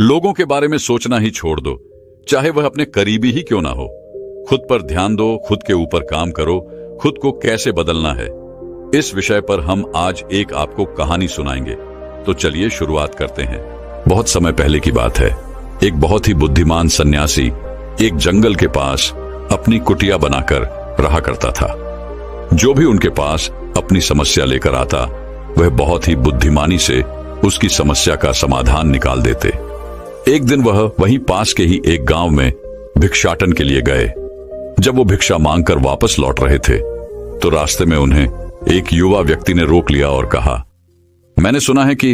लोगों के बारे में सोचना ही छोड़ दो, चाहे वह अपने करीबी ही क्यों ना हो। खुद पर ध्यान दो, खुद के ऊपर काम करो, खुद को कैसे बदलना है, इस विषय पर हम आज एक आपको कहानी सुनाएंगे। तो चलिए शुरुआत करते हैं। बहुत समय पहले की बात है। एक बहुत ही बुद्धिमान सन्यासी एक जंगल के पास अपनी कुटिया बनाकर रहा करता था। जो भी उनके पास अपनी समस्या लेकर आता, वह बहुत ही बुद्धिमानी से उसकी समस्या का समाधान निकाल देते। एक दिन वह वहीं पास के ही एक गांव में भिक्षाटन के लिए गए। जब वो भिक्षा मांगकर वापस लौट रहे थे, तो रास्ते में उन्हें एक युवा व्यक्ति ने रोक लिया और कहा, मैंने सुना है कि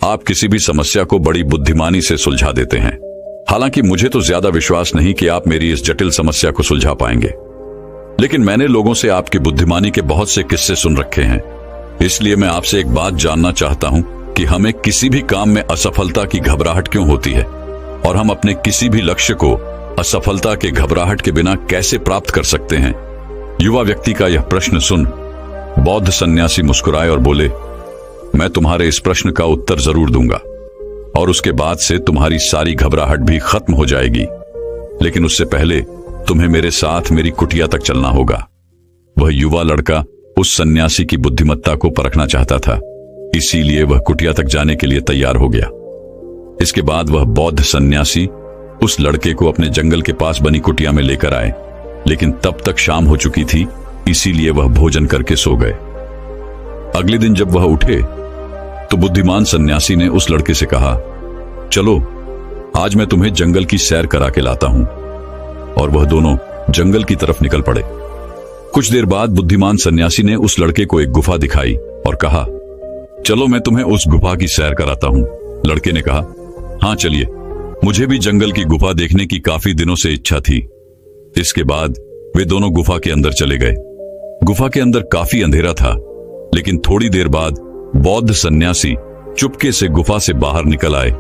आप किसी भी समस्या को बड़ी बुद्धिमानी से सुलझा देते हैं। हालांकि मुझे तो ज्यादा विश्वास नहीं कि आप मेरी इस जटिल समस्या को सुलझा पाएंगे, लेकिन मैंने लोगों से आपकी बुद्धिमानी के बहुत से किस्से सुन रखे हैं। इसलिए मैं आपसे एक बात जानना चाहता हूं कि हमें किसी भी काम में असफलता की घबराहट क्यों होती है, और हम अपने किसी भी लक्ष्य को असफलता के घबराहट के बिना कैसे प्राप्त कर सकते हैं। युवा व्यक्ति का यह प्रश्न सुन बौद्ध सन्यासी मुस्कुराए और बोले, मैं तुम्हारे इस प्रश्न का उत्तर जरूर दूंगा, और उसके बाद से तुम्हारी सारी घबराहट भी खत्म हो जाएगी। लेकिन उससे पहले तुम्हें मेरे साथ मेरी कुटिया तक चलना होगा। वह युवा लड़का उस सन्यासी की बुद्धिमत्ता को परखना चाहता था, इसीलिए वह कुटिया तक जाने के लिए तैयार हो गया। इसके बाद वह बौद्ध सन्यासी उस लड़के को अपने जंगल के पास बनी कुटिया में लेकर आए, लेकिन तब तक शाम हो चुकी थी, इसीलिए वह भोजन करके सो गए। अगले दिन जब वह उठे, तो बुद्धिमान सन्यासी ने उस लड़के से कहा, चलो आज मैं तुम्हें जंगल की सैर करा के लाता हूं। और वह दोनों जंगल की तरफ निकल पड़े। कुछ देर बाद बुद्धिमान सन्यासी ने उस लड़के को एक गुफा दिखाई और कहा, चलो मैं तुम्हें उस गुफा की सैर कराता हूं। लड़के ने कहा, हाँ चलिए, मुझे भी जंगल की गुफा देखने की काफी दिनों से इच्छा थी। इसके बाद वे दोनों गुफा के अंदर चले गए। गुफा के अंदर काफी अंधेरा था, लेकिन थोड़ी देर बाद बौद्ध सन्यासी चुपके से गुफा से बाहर निकल आए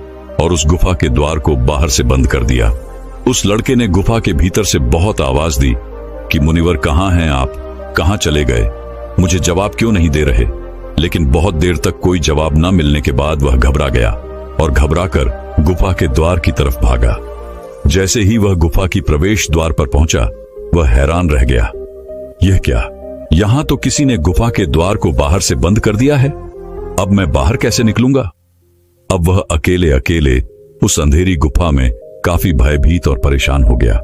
और उस गुफा के द्वार को बाहर से बंद कर दिया। उस लड़के ने गुफा के भीतर से बहुत आवाज दी कि मुनिवर कहाँ हैं आप, कहाँ चले गए, मुझे जवाब क्यों नहीं दे रहे। लेकिन बहुत देर तक कोई जवाब न मिलने के बाद वह घबरा गया और घबराकर गुफा के द्वार की तरफ भागा। जैसे ही वह गुफा की प्रवेश द्वार पर पहुंचा, वह हैरान रह गया। यह क्या, यहां तो किसी ने गुफा के द्वार को बाहर से बंद कर दिया है। अब मैं बाहर कैसे निकलूंगा। अब वह अकेले अकेले उस अंधेरी गुफा में काफी भयभीत और परेशान हो गया।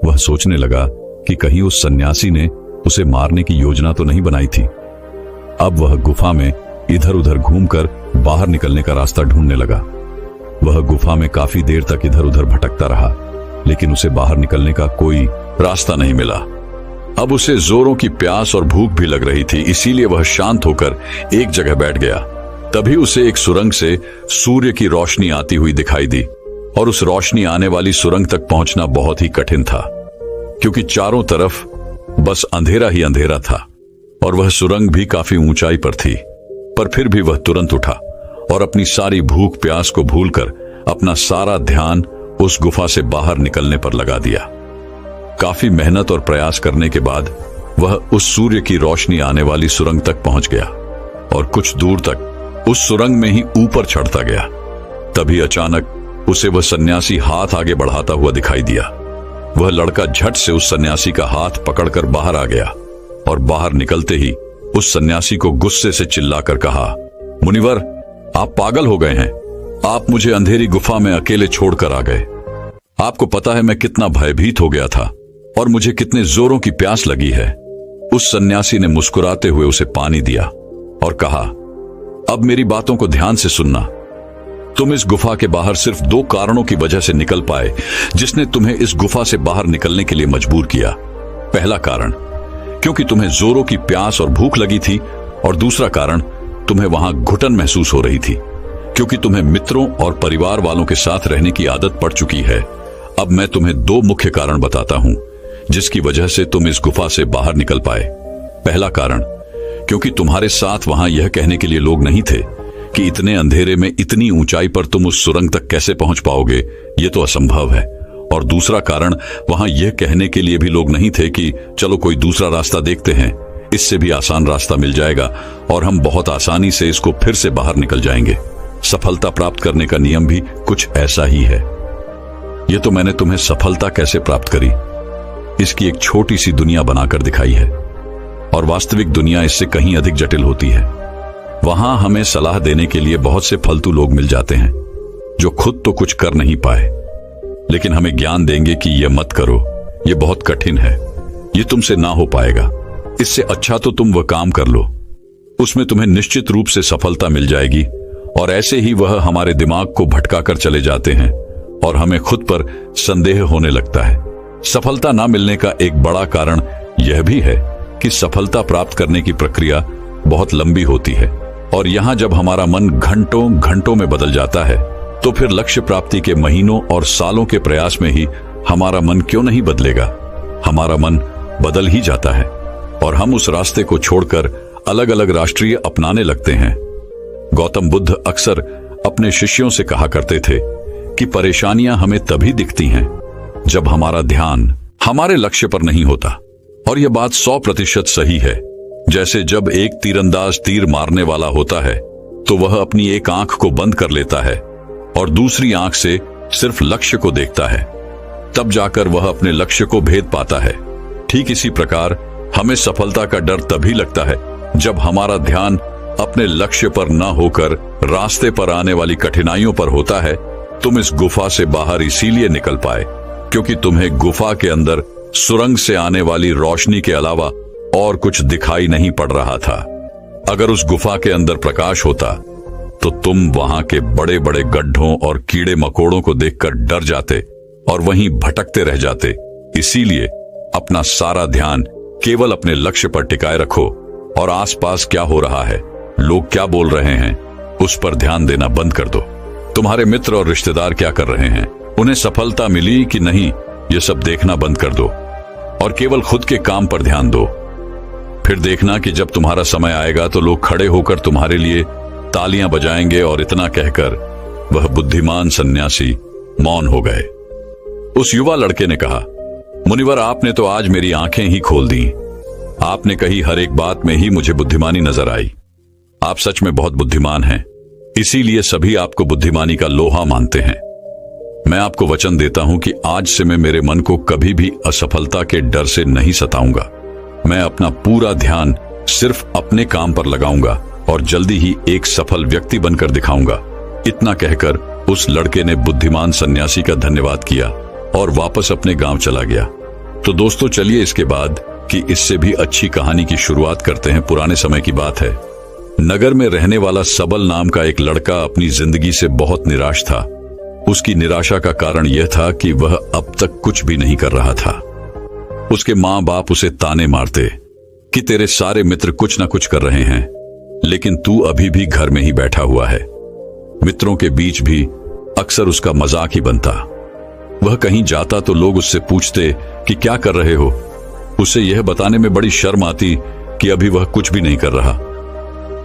वह सोचने लगा कि कहीं उस सन्यासी ने उसे मारने की योजना तो नहीं बनाई थी। अब वह गुफा में इधर उधर घूमकर बाहर निकलने का रास्ता ढूंढने लगा। वह गुफा में काफी देर तक इधर उधर भटकता रहा, लेकिन उसे बाहर निकलने का कोई रास्ता नहीं मिला। अब उसे जोरों की प्यास और भूख भी लग रही थी, इसीलिए वह शांत होकर एक जगह बैठ गया। तभी उसे एक सुरंग से सूर्य की रोशनी आती हुई दिखाई दी, और उस रोशनी आने वाली सुरंग तक पहुंचना बहुत ही कठिन था, क्योंकि चारों तरफ बस अंधेरा ही अंधेरा था, और वह सुरंग भी काफी ऊंचाई पर थी। पर फिर भी वह तुरंत उठा और अपनी सारी भूख प्यास को भूलकर अपना सारा ध्यान उस गुफा से बाहर निकलने पर लगा दिया। काफी मेहनत और प्रयास करने के बाद वह उस सूर्य की रोशनी आने वाली सुरंग तक पहुंच गया, और कुछ दूर तक उस सुरंग में ही ऊपर चढ़ता गया। तभी अचानक उसे वह सन्यासी हाथ आगे बढ़ाता हुआ दिखाई दिया। वह लड़का झट से उस सन्यासी का हाथ पकड़कर बाहर आ गया, और बाहर निकलते ही उस सन्यासी को गुस्से से चिल्लाकर कहा, मुनिवर आप पागल हो गए हैं। आप मुझे अंधेरी गुफा में अकेले छोड़कर आ गए। आपको पता है मैं कितना भयभीत हो गया था और मुझे कितने जोरों की प्यास लगी है। उस सन्यासी ने मुस्कुराते हुए उसे पानी दिया और कहा, अब मेरी बातों को ध्यान से सुनना। तुम इस गुफा के बाहर सिर्फ 2 कारणों की वजह से निकल पाए, जिसने तुम्हें इस गुफा से बाहर निकलने के लिए मजबूर किया। पहला कारण, क्योंकि तुम्हें जोरों की प्यास और भूख लगी थी, और दूसरा कारण, तुम्हें वहां घुटन महसूस हो रही थी, क्योंकि तुम्हें मित्रों और परिवार वालों के साथ रहने की आदत पड़ चुकी है। अब मैं तुम्हें 2 मुख्य कारण बताता हूं, जिसकी वजह से तुम इस गुफा से बाहर निकल पाए। पहला कारण, क्योंकि तुम्हारे साथ वहां यह कहने के लिए लोग नहीं थे कि इतने अंधेरे में इतनी ऊंचाई पर तुम उस सुरंग तक कैसे पहुंच पाओगे, ये तो असंभव है। और दूसरा कारण, वहां यह कहने के लिए भी लोग नहीं थे कि चलो कोई दूसरा रास्ता देखते हैं, इससे भी आसान रास्ता मिल जाएगा और हम बहुत आसानी से इसको फिर से बाहर निकल जाएंगे। सफलता प्राप्त करने का नियम भी कुछ ऐसा ही है। यह तो मैंने तुम्हें सफलता कैसे प्राप्त करी इसकी एक छोटी सी दुनिया बनाकर दिखाई है, और वास्तविक दुनिया इससे कहीं अधिक जटिल होती है। वहां हमें सलाह देने के लिए बहुत से फालतू लोग मिल जाते हैं जो खुद तो कुछ कर नहीं पाए, लेकिन हमें ज्ञान देंगे कि यह मत करो, यह बहुत कठिन है, यह तुमसे ना हो पाएगा, इससे अच्छा तो तुम वह काम कर लो, उसमें तुम्हें निश्चित रूप से सफलता मिल जाएगी। और ऐसे ही वह हमारे दिमाग को भटका कर चले जाते हैं और हमें खुद पर संदेह होने लगता है। सफलता ना मिलने का एक बड़ा कारण यह भी है कि सफलता प्राप्त करने की प्रक्रिया बहुत लंबी होती है, और यहां जब हमारा मन घंटों घंटों में बदल जाता है तो फिर लक्ष्य प्राप्ति के महीनों और सालों के प्रयास में ही हमारा मन क्यों नहीं बदलेगा। हमारा मन बदल ही जाता है और हम उस रास्ते को छोड़कर अलग अलग राष्ट्रीय अपनाने लगते हैं। गौतम बुद्ध अक्सर अपने शिष्यों से कहा करते थे कि परेशानियां हमें तभी दिखती हैं जब हमारा ध्यान हमारे लक्ष्य पर नहीं होता, और यह बात 100% सही है। जैसे जब एक तीरंदाज तीर मारने वाला होता है तो वह अपनी एक आंख को बंद कर लेता है और दूसरी आंख से सिर्फ लक्ष्य को देखता है, तब जाकर वह अपने लक्ष्य को भेद पाता है। ठीक इसी प्रकार हमें सफलता का डर तभी लगता है जब हमारा ध्यान अपने लक्ष्य पर न होकर रास्ते पर आने वाली कठिनाइयों पर होता है। तुम इस गुफा से बाहर इसीलिए निकल पाए क्योंकि तुम्हें गुफा के अंदर सुरंग से आने वाली रोशनी के अलावा और कुछ दिखाई नहीं पड़ रहा था। अगर उस गुफा के अंदर प्रकाश होता तो तुम वहां के बड़े बड़े गड्ढों और कीड़े मकोड़ों को देखकर डर जाते और वहीं भटकते रह जाते। इसीलिए अपना सारा ध्यान केवल अपने लक्ष्य पर टिकाए रखो और आसपास क्या हो रहा है, लोग क्या बोल रहे हैं, उस पर ध्यान देना बंद कर दो। तुम्हारे मित्र और रिश्तेदार क्या कर रहे हैं, उन्हें सफलता मिली कि नहीं, ये सब देखना बंद कर दो और केवल खुद के काम पर ध्यान दो। फिर देखना कि जब तुम्हारा समय आएगा तो लोग खड़े होकर तुम्हारे लिए तालियां बजाएंगे। और इतना कहकर वह बुद्धिमान सन्यासी मौन हो गए। उस युवा लड़के ने कहा, मुनिवर, आपने तो आज मेरी आंखें ही खोल दी। आपने कही हर एक बात में ही मुझे बुद्धिमानी नजर आई। आप सच में बहुत बुद्धिमान हैं, इसीलिए सभी आपको बुद्धिमानी का लोहा मानते हैं। मैं आपको वचन देता हूं कि आज से मैं मेरे मन को कभी भी असफलता के डर से नहीं सताऊंगा। मैं अपना पूरा ध्यान सिर्फ अपने काम पर लगाऊंगा और जल्दी ही एक सफल व्यक्ति बनकर दिखाऊंगा। इतना कहकर उस लड़के ने बुद्धिमान सन्यासी का धन्यवाद किया और वापस अपने गांव चला गया। तो दोस्तों, चलिए इसके बाद की इससे भी अच्छी कहानी की शुरुआत करते हैं। पुराने समय की बात है। नगर में रहने वाला सबल नाम का एक लड़का अपनी जिंदगी से बहुत निराश था। उसकी निराशा का कारण यह था कि वह अब तक कुछ भी नहीं कर रहा था। उसके माँ बाप उसे ताने मारते कि तेरे सारे मित्र कुछ ना कुछ कर रहे हैं, लेकिन तू अभी भी घर में ही बैठा हुआ है। मित्रों के बीच भी अक्सर उसका मजाक ही बनता। वह कहीं जाता तो लोग उससे पूछते कि क्या कर रहे हो। उसे यह बताने में बड़ी शर्म आती कि अभी वह कुछ भी नहीं कर रहा।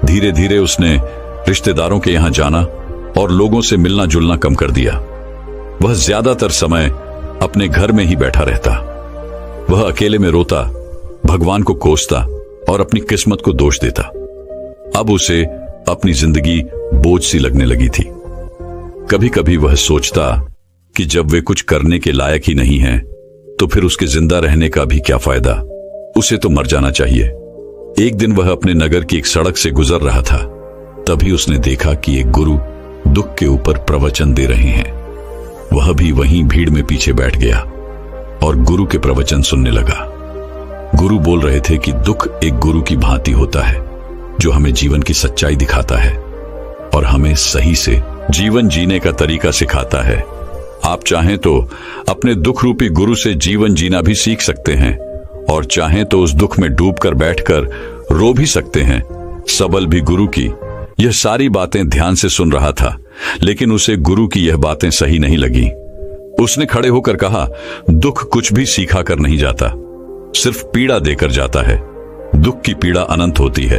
धीरे धीरे उसने रिश्तेदारों के यहां जाना और लोगों से मिलना जुलना कम कर दिया। वह ज्यादातर समय अपने घर में ही बैठा रहता। वह अकेले में रोता, भगवान को कोसता और अपनी किस्मत को दोष देता। अब उसे अपनी जिंदगी बोझ सी लगने लगी थी। कभी कभी वह सोचता कि जब वे कुछ करने के लायक ही नहीं हैं, तो फिर उसके जिंदा रहने का भी क्या फायदा, उसे तो मर जाना चाहिए। एक दिन वह अपने नगर की एक सड़क से गुजर रहा था। तभी उसने देखा कि एक गुरु दुख के ऊपर प्रवचन दे रहे हैं। वह भी वहीं भीड़ में पीछे बैठ गया और गुरु के प्रवचन सुनने लगा। गुरु बोल रहे थे कि दुख एक गुरु की भांति होता है जो हमें जीवन की सच्चाई दिखाता है और हमें सही से जीवन जीने का तरीका सिखाता है। आप चाहें तो अपने दुख रूपी गुरु से जीवन जीना भी सीख सकते हैं और चाहें तो उस दुख में डूबकर बैठकर रो भी सकते हैं। सबल भी गुरु की यह सारी बातें ध्यान से सुन रहा था, लेकिन उसे गुरु की यह बातें सही नहीं लगी। उसने खड़े होकर कहा, दुख कुछ भी सीखा कर नहीं जाता, सिर्फ पीड़ा देकर जाता है। दुख की पीड़ा अनंत होती है।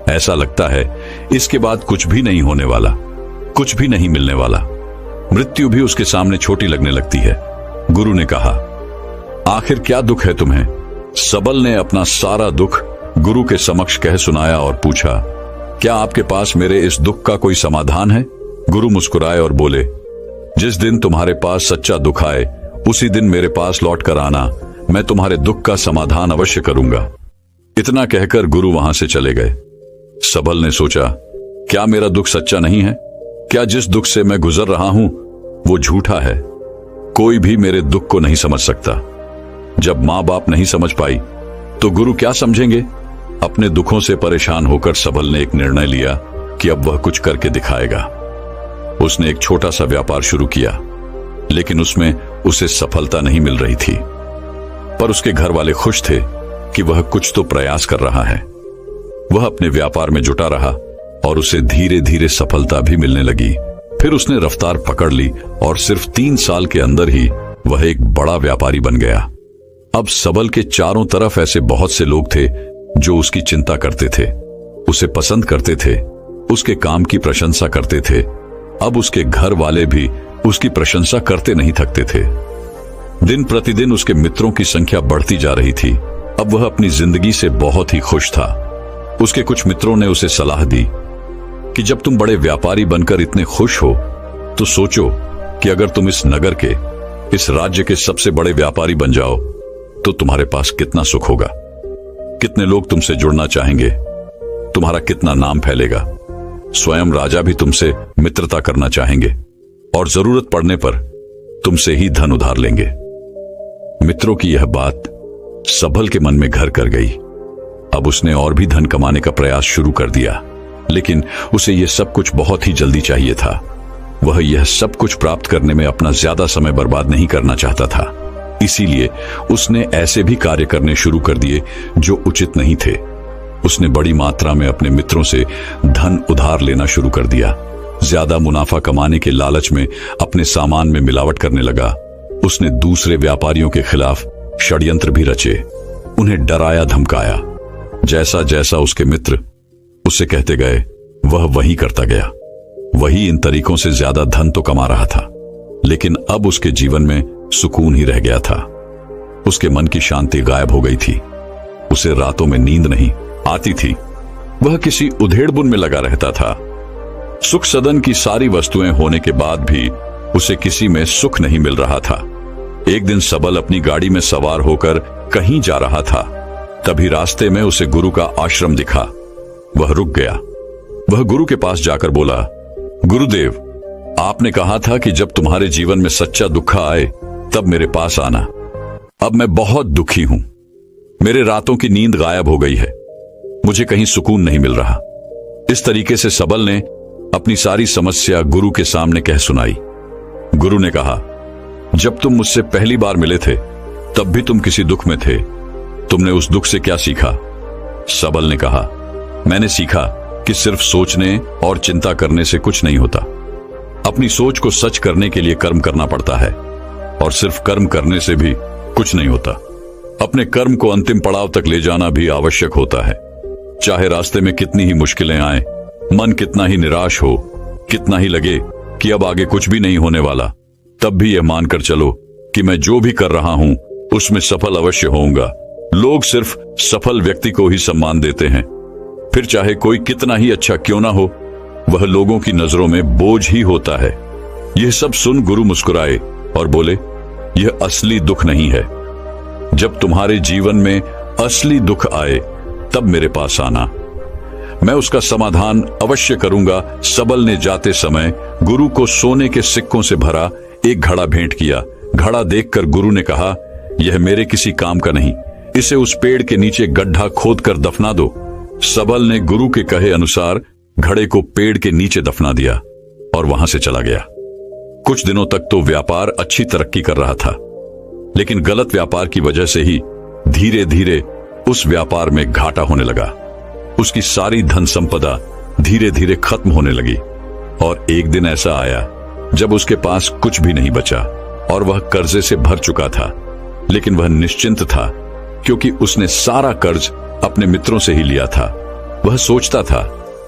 ऐसा लगता है इसके बाद कुछ भी नहीं होने वाला, कुछ भी नहीं मिलने वाला। मृत्यु भी उसके सामने छोटी लगने लगती है। गुरु ने कहा, आखिर क्या दुख है तुम्हें? सबल ने अपना सारा दुख गुरु के समक्ष कह सुनाया और पूछा, क्या आपके पास मेरे इस दुख का कोई समाधान है? गुरु मुस्कुराए और बोले, जिस दिन तुम्हारे पास सच्चा दुख आए उसी दिन मेरे पास लौट कर आना, मैं तुम्हारे दुख का समाधान अवश्य करूंगा। इतना कहकर गुरु वहां से चले गए। सबल ने सोचा, क्या मेरा दुख सच्चा नहीं है? क्या जिस दुख से मैं गुजर रहा हूं वो झूठा है? कोई भी मेरे दुख को नहीं समझ सकता। जब मां बाप नहीं समझ पाई तो गुरु क्या समझेंगे? अपने दुखों से परेशान होकर सबल ने एक निर्णय लिया कि अब वह कुछ करके दिखाएगा। उसने एक छोटा सा व्यापार शुरू किया, लेकिन उसमें उसे सफलता नहीं मिल रही थी। पर उसके घर वाले खुश थे कि वह कुछ तो प्रयास कर रहा है। वह अपने व्यापार में जुटा रहा और उसे धीरे धीरे सफलता भी मिलने लगी। फिर उसने रफ्तार पकड़ ली और सिर्फ 3 साल के अंदर ही वह एक बड़ा व्यापारी बन गया। अब सबल के चारों तरफ ऐसे बहुत से लोग थे जो उसकी चिंता करते थे, उसे पसंद करते थे, उसके काम की प्रशंसा करते थे। अब उसके घर वाले भी उसकी प्रशंसा करते नहीं थकते थे। दिन प्रतिदिन उसके मित्रों की संख्या बढ़ती जा रही थी। अब वह अपनी जिंदगी से बहुत ही खुश था। उसके कुछ मित्रों ने उसे सलाह दी कि जब तुम बड़े व्यापारी बनकर इतने खुश हो तो सोचो कि अगर तुम इस नगर के, इस राज्य के सबसे बड़े व्यापारी बन जाओ तो तुम्हारे पास कितना सुख होगा, कितने लोग तुमसे जुड़ना चाहेंगे, तुम्हारा कितना नाम फैलेगा। स्वयं राजा भी तुमसे मित्रता करना चाहेंगे और जरूरत पड़ने पर तुमसे ही धन उधार लेंगे। मित्रों की यह बात सबल के मन में घर कर गई। अब उसने और भी धन कमाने का प्रयास शुरू कर दिया, लेकिन उसे यह सब कुछ बहुत ही जल्दी चाहिए था। वह यह सब कुछ प्राप्त करने में अपना ज्यादा समय बर्बाद नहीं करना चाहता था। इसीलिए उसने ऐसे भी कार्य करने शुरू कर दिए जो उचित नहीं थे। उसने बड़ी मात्रा में अपने मित्रों से धन उधार लेना शुरू कर दिया। ज्यादा मुनाफा कमाने के लालच में अपने सामान में मिलावट करने लगा। उसने दूसरे व्यापारियों के खिलाफ षड्यंत्र भी रचे, उन्हें डराया धमकाया। जैसा जैसा उसके मित्र उससे कहते गए वह वही करता गया। वही इन तरीकों से ज्यादा धन तो कमा रहा था, लेकिन अब उसके जीवन में सुकून ही रह गया था। उसके मन की शांति गायब हो गई थी। उसे रातों में नींद नहीं आती थी। वह किसी उधेड़बुन में लगा रहता था। सुख सदन की सारी वस्तुएं होने के बाद भी उसे किसी में सुख नहीं मिल रहा था। एक दिन सबल अपनी गाड़ी में सवार होकर कहीं जा रहा था। तभी रास्ते में उसे गुरु का आश्रम दिखा। वह रुक गया। वह गुरु के पास जाकर बोला, गुरुदेव, आपने कहा था कि जब तुम्हारे जीवन में सच्चा दुख आए तब मेरे पास आना। अब मैं बहुत दुखी हूं। मेरे रातों की नींद गायब हो गई है। मुझे कहीं सुकून नहीं मिल रहा। इस तरीके से सबल ने अपनी सारी समस्या गुरु के सामने कह सुनाई। गुरु ने कहा, जब तुम मुझसे पहली बार मिले थे तब भी तुम किसी दुख में थे। तुमने उस दुख से क्या सीखा? सबल ने कहा, मैंने सीखा कि सिर्फ सोचने और चिंता करने से कुछ नहीं होता। अपनी सोच को सच करने के लिए कर्म करना पड़ता है, और सिर्फ कर्म करने से भी कुछ नहीं होता। अपने कर्म को अंतिम पड़ाव तक ले जाना भी आवश्यक होता है। चाहे रास्ते में कितनी ही मुश्किलें आए, मन कितना ही निराश हो, कितना ही लगे कि अब आगे कुछ भी नहीं होने वाला, तब भी यह मानकर चलो कि मैं जो भी कर रहा हूं उसमें सफल अवश्य होऊंगा। लोग सिर्फ सफल व्यक्ति को ही सम्मान देते हैं। फिर चाहे कोई कितना ही अच्छा क्यों ना हो, वह लोगों की नजरों में बोझ ही होता है। यह सब सुन गुरु मुस्कुराए और बोले, यह असली दुख नहीं है। जब तुम्हारे जीवन में असली दुख आए तब मेरे पास आना, मैं उसका समाधान अवश्य करूंगा। सबल ने जाते समय गुरु को सोने के सिक्कों से भरा एक घड़ा भेंट किया। घड़ा देखकर गुरु ने कहा, यह मेरे किसी काम का नहीं, इसे उस पेड़ के नीचे गड्ढा खोद कर दफना दो। सबल ने गुरु के कहे अनुसार घड़े को पेड़ के नीचे दफना दिया और वहां से चला गया। कुछ दिनों तक तो व्यापार अच्छी तरक्की कर रहा था, लेकिन गलत व्यापार की वजह से ही धीरे धीरे उस व्यापार में घाटा होने लगा। उसकी सारी धन संपदा धीरे धीरे खत्म होने लगी और एक दिन ऐसा आया जब उसके पास कुछ भी नहीं बचा और वह कर्जे से भर चुका था। लेकिन वह निश्चिंत था क्योंकि उसने सारा कर्ज अपने मित्रों से ही लिया था। वह सोचता था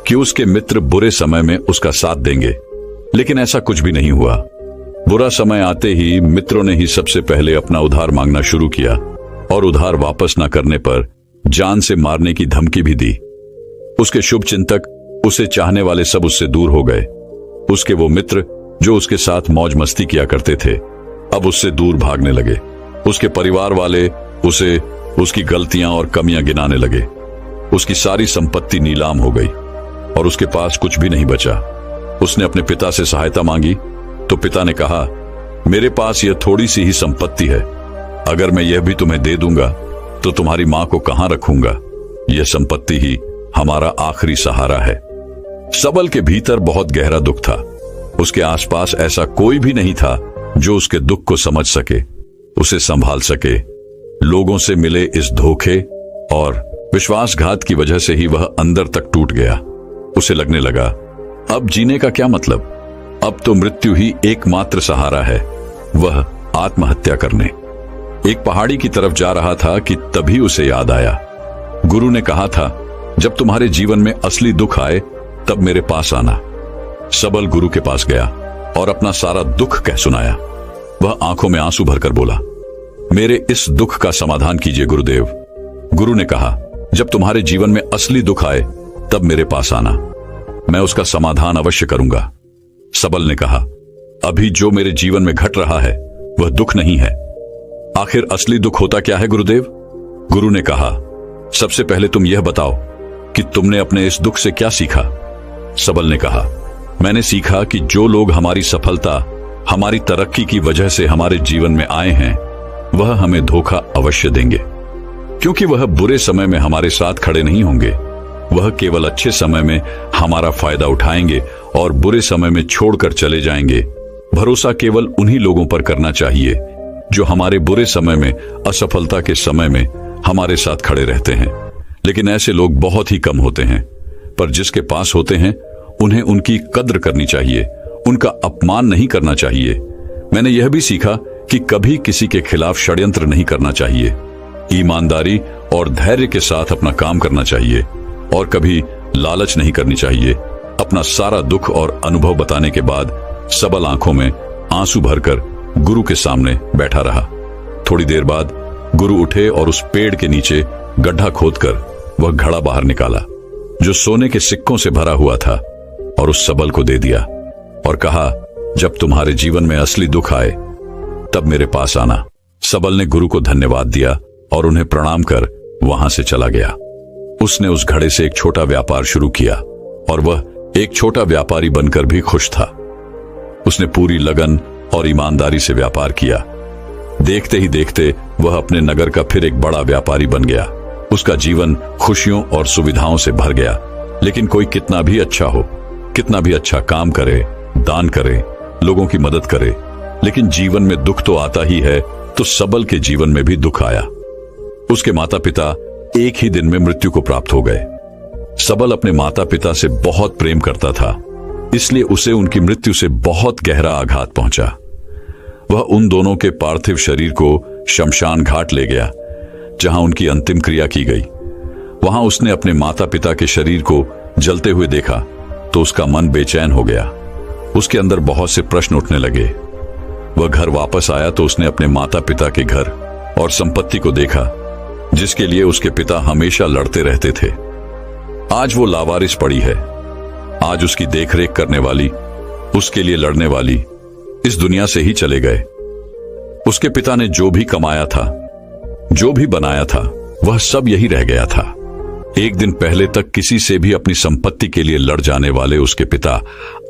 कि उसके मित्र बुरे समय में उसका साथ देंगे, लेकिन ऐसा कुछ भी नहीं हुआ। बुरा समय आते ही मित्रों ने ही सबसे पहले अपना उधार मांगना शुरू किया और उधार वापस न करने पर जान से मारने की धमकी भी दी। उसके शुभ चिंतक, उसे चाहने वाले सब उससे दूर हो गए। उसके वो मित्र जो उसके साथ मौज मस्ती किया करते थे अब उससे दूर भागने लगे। उसके परिवार वाले उसे उसकी गलतियां और कमियां गिनाने लगे। उसकी सारी संपत्ति नीलाम हो गई और उसके पास कुछ भी नहीं बचा। उसने अपने पिता से सहायता मांगी तो पिता ने कहा, मेरे पास यह थोड़ी सी ही संपत्ति है, अगर मैं यह भी तुम्हें दे दूंगा तो तुम्हारी मां को कहां रखूंगा? यह संपत्ति ही हमारा आखिरी सहारा है। सबल के भीतर बहुत गहरा दुख था। उसके आसपास ऐसा कोई भी नहीं था जो उसके दुख को समझ सके, उसे संभाल सके। लोगों से मिले इस धोखे और विश्वासघात की वजह से ही वह अंदर तक टूट गया। उसे लगने लगा, अब जीने का क्या मतलब? अब तो मृत्यु ही एकमात्र सहारा है, वह आत्महत्या करने। एक पहाड़ी की तरफ जा रहा था कि तभी उसे याद आया, गुरु ने कहा था, जब तुम्हारे जीवन में असली दुख आए तब मेरे पास आना। सबल गुरु के पास गया और अपना सारा दुख कह सुनाया। वह आंखों में आंसू भरकर बोला, मेरे इस दुख का समाधान कीजिए गुरुदेव। गुरु ने कहा, जब तुम्हारे जीवन में असली दुख आए तब मेरे पास आना, मैं उसका समाधान अवश्य करूंगा। सबल ने कहा, अभी जो मेरे जीवन में घट रहा है वह दुख नहीं है। आखिर असली दुख होता क्या है गुरुदेव? गुरु ने कहा, सबसे पहले तुम यह बताओ कि तुमने अपने इस दुख से क्या सीखा? सबल ने कहा, मैंने सीखा कि जो लोग हमारी सफलता, हमारी तरक्की की वजह से हमारे जीवन में आए हैं वह हमें धोखा अवश्य देंगे, क्योंकि वह बुरे समय में हमारे साथ खड़े नहीं होंगे। वह केवल अच्छे समय में हमारा फायदा उठाएंगे और बुरे समय में छोड़कर चले जाएंगे। भरोसा केवल उन्हीं लोगों पर करना चाहिए जो हमारे बुरे समय में, असफलता के समय में हमारे साथ खड़े रहते हैं। लेकिन ऐसे लोग बहुत ही कम होते हैं, पर जिसके पास होते हैं उन्हें उनकी कद्र करनी चाहिए, उनका अपमान नहीं करना चाहिए। मैंने यह भी सीखा कि कभी किसी के खिलाफ षड्यंत्र नहीं करना चाहिए। ईमानदारी और धैर्य के साथ अपना काम करना चाहिए और कभी लालच नहीं करनी चाहिए। अपना सारा दुख और अनुभव बताने के बाद सबल आंखों में आंसू भरकर गुरु के सामने बैठा रहा। थोड़ी देर बाद गुरु उठे और उस पेड़ के नीचे गड्ढा खोदकर वह घड़ा बाहर निकाला जो सोने के सिक्कों से भरा हुआ था और उस सबल को दे दिया और कहा, जब तुम्हारे जीवन में असली दुख आए तब मेरे पास आना। सबल ने गुरु को धन्यवाद दिया और उन्हें प्रणाम कर वहां से चला गया। उसने उस घड़े से एक छोटा व्यापार शुरू किया और वह एक छोटा व्यापारी बनकर भी खुश था। उसने पूरी लगन और ईमानदारी से व्यापार किया। देखते ही देखते वह अपने नगर का फिर एक बड़ा व्यापारी बन गया। उसका जीवन खुशियों और सुविधाओं से भर गया। लेकिन कोई कितना भी अच्छा हो, कितना भी अच्छा काम करे, दान करे, लोगों की मदद करे, लेकिन जीवन में दुख तो आता ही है। तो सबल के जीवन में भी दुख आया। उसके माता पिता एक ही दिन में मृत्यु को प्राप्त हो गए। सबल अपने माता पिता से बहुत प्रेम करता था, इसलिए उसे उनकी मृत्यु से बहुत गहरा आघात पहुंचा। वह उन दोनों के पार्थिव शरीर को शमशान घाट ले गया, जहां उनकी अंतिम क्रिया की गई। वहां उसने अपने माता पिता के शरीर को जलते हुए देखा तो उसका मन बेचैन हो गया। उसके अंदर बहुत से प्रश्न उठने लगे। वह घर वापस आया तो उसने अपने माता पिता के घर और संपत्ति को देखा जिसके लिए उसके पिता हमेशा लड़ते रहते थे। आज वो लावारिस पड़ी है। आज उसकी देखरेख करने वाली, उसके लिए लड़ने वाली इस दुनिया से ही चले गए। उसके पिता ने जो भी कमाया था, जो भी बनाया था, वह सब यही रह गया था। एक दिन पहले तक किसी से भी अपनी संपत्ति के लिए लड़ जाने वाले उसके पिता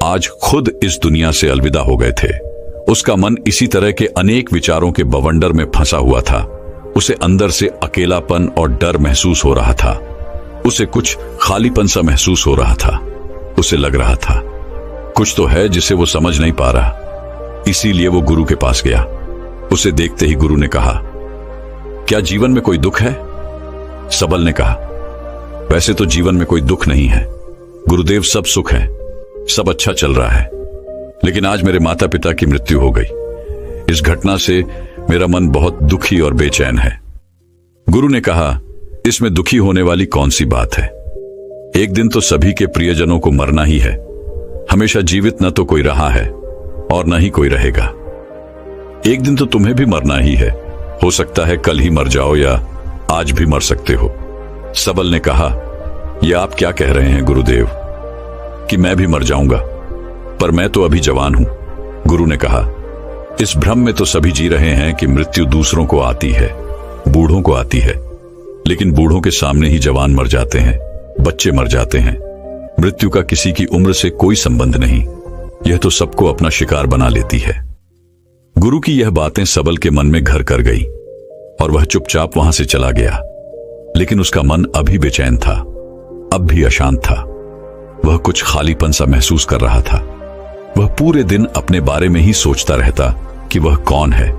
आज खुद इस दुनिया से अलविदा हो गए थे। उसका मन इसी तरह के अनेक विचारों के बवंडर में फंसा हुआ था। उसे अंदर से अकेलापन और डर महसूस हो रहा था। उसे कुछ खालीपन सा महसूस हो रहा था। उसे लग रहा था कुछ तो है जिसे वो समझ नहीं पा रहा। इसीलिए वो गुरु के पास गया। उसे देखते ही गुरु ने कहा, क्या जीवन में कोई दुख है? सबल ने कहा, वैसे तो जीवन में कोई दुख नहीं है गुरुदेव, सब सुख है, सब अच्छा चल रहा है। लेकिन आज मेरे माता पिता की मृत्यु हो गई। इस घटना से मेरा मन बहुत दुखी और बेचैन है। गुरु ने कहा, इसमें दुखी होने वाली कौन सी बात है? एक दिन तो सभी के प्रियजनों को मरना ही है। हमेशा जीवित न तो कोई रहा है और न ही कोई रहेगा। एक दिन तो तुम्हें भी मरना ही है। हो सकता है कल ही मर जाओ या आज भी मर सकते हो। सबल ने कहा, यह आप क्या कह रहे हैं गुरुदेव कि मैं भी मर जाऊंगा? पर मैं तो अभी जवान हूं, गुरु ने कहा। इस भ्रम में तो सभी जी रहे हैं कि मृत्यु दूसरों को आती है, बूढ़ों को आती है, लेकिन बूढ़ों के सामने ही जवान मर जाते हैं, बच्चे मर जाते हैं। मृत्यु का किसी की उम्र से कोई संबंध नहीं, यह तो सबको अपना शिकार बना लेती है। गुरु की यह बातें सबल के मन में घर कर गई और वह चुपचाप वहां से चला गया। लेकिन उसका मन अभी बेचैन था, अब भी अशांत था। वह कुछ खालीपन सा महसूस कर रहा था। वह पूरे दिन अपने बारे में ही सोचता रहता कि वह कौन है,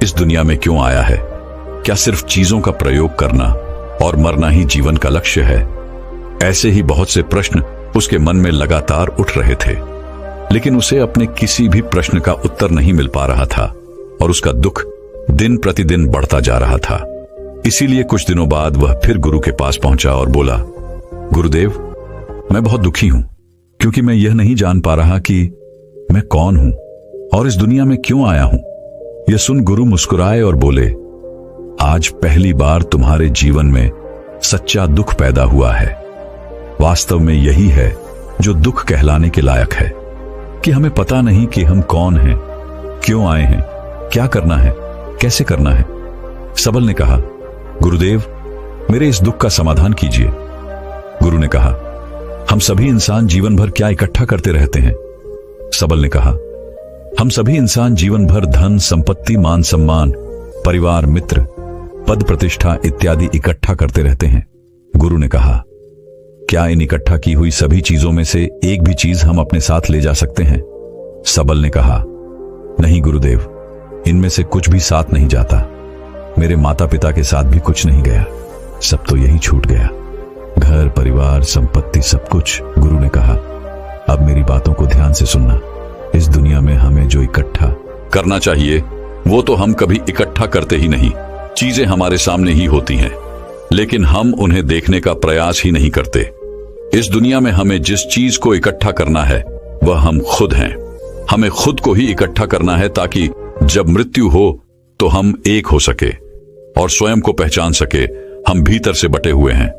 इस दुनिया में क्यों आया है। क्या सिर्फ चीजों का प्रयोग करना और मरना ही जीवन का लक्ष्य है? ऐसे ही बहुत से प्रश्न उसके मन में लगातार उठ रहे थे, लेकिन उसे अपने किसी भी प्रश्न का उत्तर नहीं मिल पा रहा था और उसका दुख दिन प्रतिदिन बढ़ता जा रहा था। इसीलिए कुछ दिनों बाद वह फिर गुरु के पास पहुंचा और बोला, गुरुदेव, मैं बहुत दुखी हूं, क्योंकि मैं यह नहीं जान पा रहा कि मैं कौन हूं और इस दुनिया में क्यों आया हूं। यह सुन गुरु मुस्कुराए और बोले, आज पहली बार तुम्हारे जीवन में सच्चा दुख पैदा हुआ है। वास्तव में यही है जो दुख कहलाने के लायक है, कि हमें पता नहीं कि हम कौन हैं, क्यों आए हैं, क्या करना है, कैसे करना है। सबल ने कहा, गुरुदेव, मेरे इस दुख का समाधान कीजिए। गुरु ने कहा, हम सभी इंसान जीवन भर क्या इकट्ठा करते रहते हैं? सबल ने कहा, हम सभी इंसान जीवन भर धन, संपत्ति, मान सम्मान, परिवार, मित्र, पद प्रतिष्ठा इत्यादि इकट्ठा करते रहते हैं। गुरु ने कहा, क्या इन इकट्ठा की हुई सभी चीजों में से एक भी चीज हम अपने साथ ले जा सकते हैं? सबल ने कहा, नहीं गुरुदेव, इनमें से कुछ भी साथ नहीं जाता। मेरे माता पिता के साथ भी कुछ नहीं गया, सब तो यही छूट गया, घर, परिवार, संपत्ति, सब कुछ। गुरु ने कहा, अब मेरी बातों को ध्यान से सुनना। इस दुनिया में हमें जो इकट्ठा करना चाहिए वो तो हम कभी इकट्ठा करते ही नहीं। चीजें हमारे सामने ही होती हैं, लेकिन हम उन्हें देखने का प्रयास ही नहीं करते। इस दुनिया में हमें जिस चीज को इकट्ठा करना है वह हम खुद हैं। हमें खुद को ही इकट्ठा करना है, ताकि जब मृत्यु हो तो हम एक हो सके और स्वयं को पहचान सके हम भीतर से बटे हुए हैं।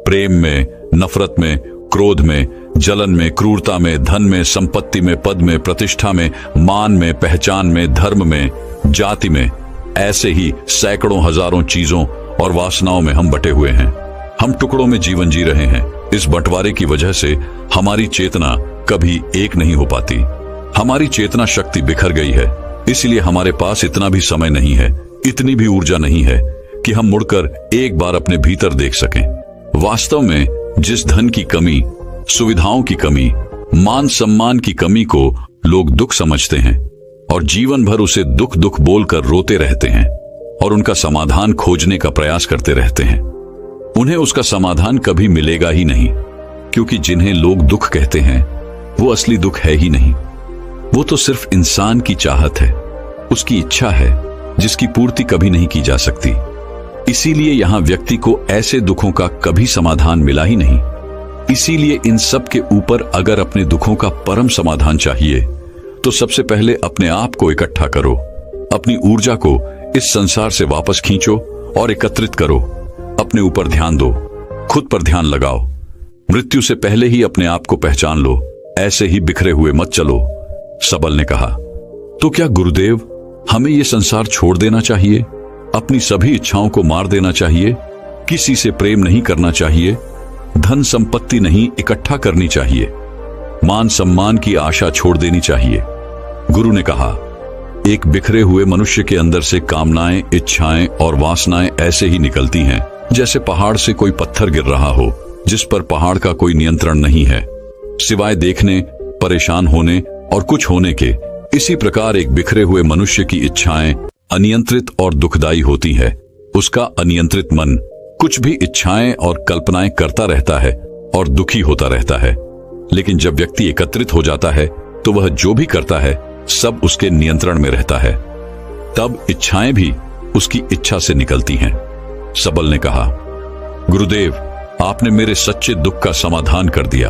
प्रेम में, नफरत में, क्रोध में, जलन में, क्रूरता में, धन में, संपत्ति में, पद में, प्रतिष्ठा में, मान में, पहचान में, धर्म में, जाति में, ऐसे ही सैकड़ों हजारों चीजों और वासनाओं में हम बटे हुए हैं। हम टुकड़ों में जीवन जी रहे हैं। इस बंटवारे की वजह से हमारी चेतना कभी एक नहीं हो पाती। हमारी चेतना शक्ति बिखर गई है, इसलिए हमारे पास इतना भी समय नहीं है, इतनी भी ऊर्जा नहीं है कि हम मुड़कर एक बार अपने भीतर देख सकें। वास्तव में जिस धन की कमी, सुविधाओं की कमी, मान सम्मान की कमी को लोग दुख समझते हैं और जीवन भर उसे दुख दुख बोलकर रोते रहते हैं और उनका समाधान खोजने का प्रयास करते रहते हैं, उन्हें उसका समाधान कभी मिलेगा ही नहीं, क्योंकि जिन्हें लोग दुख कहते हैं वो असली दुख है ही नहीं। वो तो सिर्फ इंसान की चाहत है, उसकी इच्छा है, जिसकी पूर्ति कभी नहीं की जा सकती। इसीलिए यहां व्यक्ति को ऐसे दुखों का कभी समाधान मिला ही नहीं। इसीलिए इन सब के ऊपर अगर अपने दुखों का परम समाधान चाहिए तो सबसे पहले अपने आप को इकट्ठा करो, अपनी ऊर्जा को इस संसार से वापस खींचो और एकत्रित करो। अपने ऊपर ध्यान दो, खुद पर ध्यान लगाओ। मृत्यु से पहले ही अपने आप को पहचान लो, ऐसे ही बिखरे हुए मत चलो। सबल ने कहा, तो क्या गुरुदेव, हमें यह संसार छोड़ देना चाहिए? अपनी सभी इच्छाओं को मार देना चाहिए? किसी से प्रेम नहीं करना चाहिए? धन संपत्ति नहीं इकट्ठा करनी चाहिए? मान सम्मान की आशा छोड़ देनी चाहिए? गुरु ने कहा, एक बिखरे हुए मनुष्य के अंदर से कामनाएं, इच्छाएं और वासनाएं ऐसे ही निकलती हैं जैसे पहाड़ से कोई पत्थर गिर रहा हो, जिस पर पहाड़ का कोई नियंत्रण नहीं है, सिवाय देखने, परेशान होने और कुछ होने के। इसी प्रकार एक बिखरे हुए मनुष्य की इच्छाएं अनियंत्रित और दुखदायी होती है। उसका अनियंत्रित मन कुछ भी इच्छाएं और कल्पनाएं करता रहता है और दुखी होता रहता है। लेकिन जब व्यक्ति एकत्रित हो जाता है तो वह जो भी करता है सब उसके नियंत्रण में रहता है। तब इच्छाएं भी उसकी इच्छा से निकलती हैं। सबल ने कहा, गुरुदेव, आपने मेरे सच्चे दुख का समाधान कर दिया।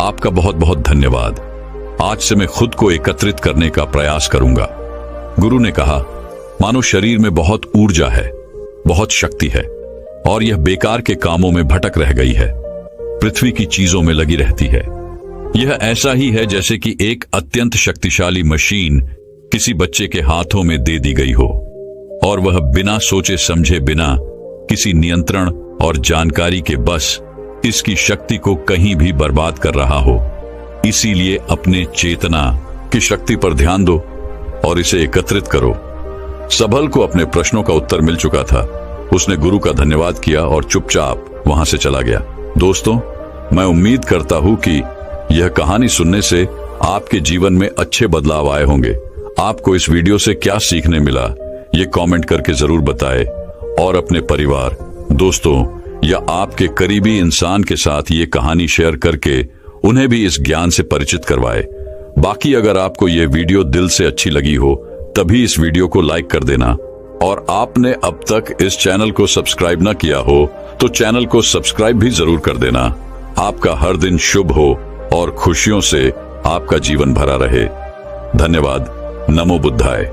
आपका बहुत बहुत धन्यवाद। आज से मैं खुद को एकत्रित करने का प्रयास करूंगा। गुरु ने कहा, मानो शरीर में बहुत ऊर्जा है, बहुत शक्ति है और यह बेकार के कामों में भटक रह गई है, पृथ्वी की चीजों में लगी रहती है। यह ऐसा ही है जैसे कि एक अत्यंत शक्तिशाली मशीन किसी बच्चे के हाथों में दे दी गई हो और वह बिना सोचे समझे, बिना किसी नियंत्रण और जानकारी के बस इसकी शक्ति को कहीं भी बर्बाद कर रहा हो। इसीलिए अपने चेतना की शक्ति पर ध्यान दो और इसे एकत्रित करो। सबल को अपने प्रश्नों का उत्तर मिल चुका था। उसने गुरु का धन्यवाद किया और चुपचाप वहां से चला गया। दोस्तों, मैं उम्मीद करता हूं कि यह कहानी सुनने से आपके जीवन में अच्छे बदलाव आए होंगे। आपको इस वीडियो से क्या सीखने मिला, ये कमेंट करके जरूर बताएं और अपने परिवार, दोस्तों या आपके करीबी इंसान के साथ ये कहानी शेयर करके उन्हें भी इस ज्ञान से परिचित करवाएं। बाकी अगर आपको ये वीडियो दिल से अच्छी लगी हो तभी इस वीडियो को लाइक कर देना और आपने अब तक इस चैनल को सब्सक्राइब न किया हो तो चैनल को सब्सक्राइब भी जरूर कर देना। आपका हर दिन शुभ हो और खुशियों से आपका जीवन भरा रहे। धन्यवाद। नमो बुद्धाय।